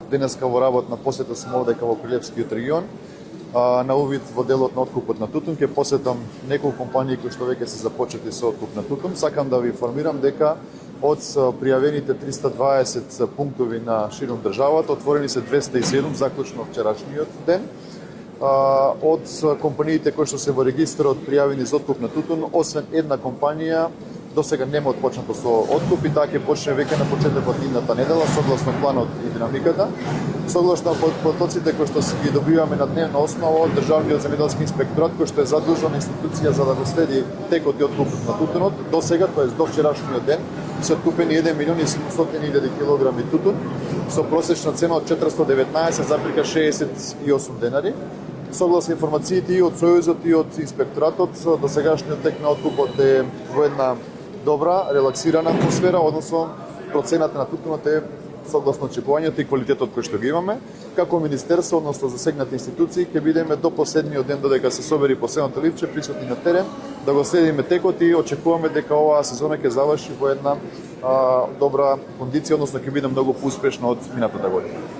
денеска во работна посета сум овде во Прилепскиот регион. На увид во делот на откупот на тутун ќе посетам неколку компании кои што веќе се започнати со откуп на тутун. Сакам да ви информирам дека од пријавените 320 пунктови на ширум државата, отворени се 207 заклучно вчерашниот ден. Од компаниите кои што се во регистарот пријавени за откуп на тутун, освен една компанија до сега нема отпочнато со откуп и таа ќе почне веќе на почетокот на идната недела согласно планот и динамиката. Согласно потоците кои што ги добиваме на дневна основа од Државниот земјоделски инспекторат, кој што е задолжена институција за да го следи текот и откупот на тутунот, до сега, тоест до вчерашниот ден, се откупени 1.700.000 килограми тутун со просечна цена од 419,68 денари. Согласно информациите и од Сојузот и од инспекторатот, до сегашниот тек на откупот е во една добра, релаксирана атмосфера, односно процената на тутунот е согласно очекувањето и квалитетот кој што ги имаме. Како министерство, односно засегнати институции, ќе бидеме до последниот ден додека се собери последното ливче присутни на терен, да го следиме текот и очекуваме дека оваа сезона ќе заврши во една добра кондиција, односно ќе биде многу поуспешна од минатата година.